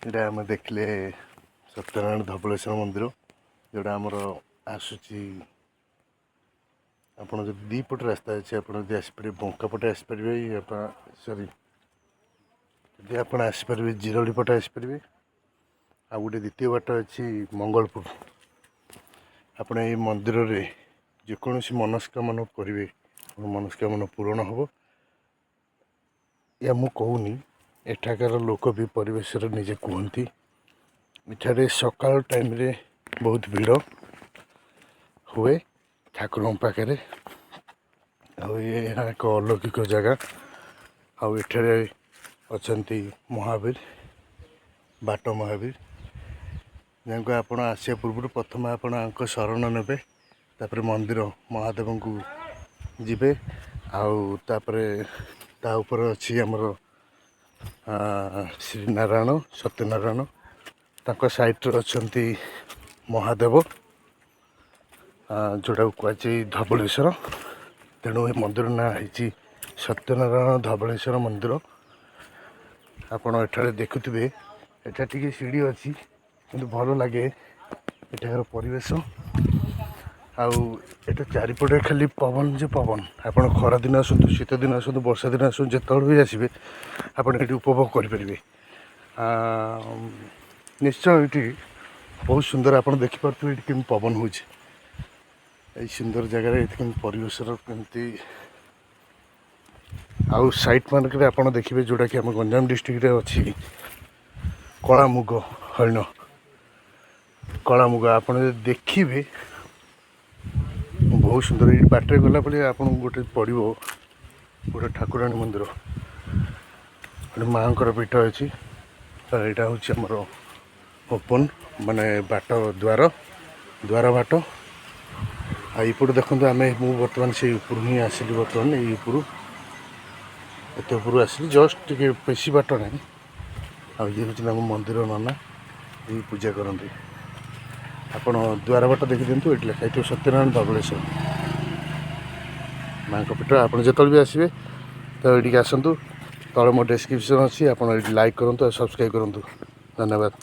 এটা ଆମେ ଦେଖିଲେ ସତ୍ୟନାରାୟଣ ଧବଳେଶ୍ୱର ମନ୍ଦିର ଯେଉଁଟା ଆମର ଆସୁଛି। ଆପଣ ଯଦି ଦୁଇ ପଟ ରାସ୍ତା ଅଛି, ଆପଣ ଯଦି ଆସିପାରିବେ ବଙ୍କା ପଟେ ଆସିପାରିବେ, ସରି ଯଦି ଆପଣ ଆସିପାରିବେ ଜିରଳି ପଟେ ଆସିପାରିବେ। ଆଉ ଗୋଟେ ଦ୍ୱିତୀୟ ବାଟ ଅଛି ମଙ୍ଗଳପୁର। ଆପଣ ଏଇ ମନ୍ଦିରରେ ଯେକୌଣସି ମନସ୍କାମନା କରିବେ ମନସ୍କାମନା ପୂରଣ ହେବ। ଏହା ମୁଁ କହୁନି, ଏଠାକାର ଲୋକ ବି ପରିବେଶରେ ନିଜେ କୁହନ୍ତି। ଏଠାରେ ସକାଳ ଟାଇମ୍ରେ ବହୁତ ଭିଡ଼ ହୁଏ ଠାକୁରଙ୍କ ପାଖରେ। ଆଉ ଏହା ଏକ ଅଲୌକିକ ଜାଗା। ଆଉ ଏଠାରେ ଅଛନ୍ତି ମହାବୀର, ବାଟ ମହାବୀର, ଯାହାକୁ ଆପଣ ଆସିବା ପୂର୍ବରୁ ପ୍ରଥମେ ଆପଣ ଆଙ୍କ ଶରଣ ନେବେ, ତାପରେ ମନ୍ଦିର ମହାଦେବଙ୍କୁ ଯିବେ। ଆଉ ତାପରେ ତା ଉପରେ ଅଛି ଆମର ଶ୍ରୀନାରାୟଣ, ସତ୍ୟନାରାୟଣ, ତାଙ୍କ ସାଇଡ଼୍ରେ ଅଛନ୍ତି ମହାଦେବ, ଯେଉଁଟାକୁ କୁହାଯାଏ ଧବଳେଶ୍ୱର। ତେଣୁ ଏ ମନ୍ଦିର ନାଁ ହେଇଛି ସତ୍ୟନାରାୟଣ ଧବଳେଶ୍ୱର ମନ୍ଦିର। ଆପଣ ଏଠାରେ ଦେଖୁଥିବେ, ଏଠାରେ ଟିକେ ସିଢ଼ି ଅଛି କିନ୍ତୁ ଭଲ ଲାଗେ ଏଠାକାର ପରିବେଶ। ଆଉ ଏଟା ଚାରିପଟେ ଖାଲି ପବନ ଯେ ପବନ। ଆପଣ ଖରାଦିନ ଆସନ୍ତୁ, ଶୀତ ଦିନ ଆସନ୍ତୁ, ବର୍ଷା ଦିନ ଆସନ୍ତୁ, ଯେତେବେଳେ ବି ଆସିବେ ଆପଣ ଏଠି ଉପଭୋଗ କରିପାରିବେ। ନିଶ୍ଚୟ ଏଠି ବହୁତ ସୁନ୍ଦର। ଆପଣ ଦେଖିପାରୁଥିବେ ଏଠି କେମିତି ପବନ ହେଉଛି। এই ସୁନ୍ଦର ଜାଗାରେ ଏଠି କେମିତି ପରିବେଶର କେମିତି। ଆଉ ସାଇଟ୍ ମାନଙ୍କରେ ଆପଣ ଦେଖିବେ ଯେଉଁଟାକି ଆମ ଗଞ୍ଜାମ ଡିଷ୍ଟ୍ରିକ୍ଟରେ ଅଛି କଳାମୁଗ ହରିଣ। କଳାମୁଗ ଆପଣ ଯଦି ଦେଖିବେ ବହୁତ ସୁନ୍ଦର। ଏଇ ବାଟରେ ଗଲାବେଳେ ଆପଣଙ୍କୁ ଗୋଟେ ପଡ଼ିବ ଗୋଟେ ଠାକୁରାଣୀ ମନ୍ଦିର, ଗୋଟେ ମାଆଙ୍କର ପୀଠ ଅଛି। ଏଇଟା ହେଉଛି ଆମର ଓପନ୍, ମାନେ ବାଟ ଦ୍ୱାର ବାଟ। ଆଉ ଏଇପଟୁ ଦେଖନ୍ତୁ, ମୁଁ ବର୍ତ୍ତମାନ ସେଇ ଉପରୁ ହିଁ ଆସିଲି। ବର୍ତ୍ତମାନ ଏଇ ଉପରୁ ଏତେ ଉପରୁ ଆସିଲି, ଜଷ୍ଟ ଟିକେ ବେଶୀ ବାଟ ନାହିଁ। ଆଉ ଇଏ ହେଉଛି ଆମ ମନ୍ଦିର ନନା, ଏଇ ପୂଜା କରନ୍ତି। ଆପଣ ଦ୍ୱାର ବାଟ ଦେଖିଦିଅନ୍ତୁ, ଏଠି ଲେଖା ହେଇଥିବ ସତ୍ୟନାରାୟଣ ଧବଳେଶ୍ୱର ମାଆଙ୍କ ପୀଠ। ଆପଣ ଯେତେବେଳେ ବି ଆସିବେ ତ ଏଇଠିକି ଆସନ୍ତୁ। ତଳେ ମୋ ଡେସ୍କ୍ରିପସନ୍ ଅଛି, ଆପଣ ଏଇଠି ଲାଇକ୍ କରନ୍ତୁ ଆଉ ସବସ୍କ୍ରାଇବ୍ କରନ୍ତୁ। ଧନ୍ୟବାଦ।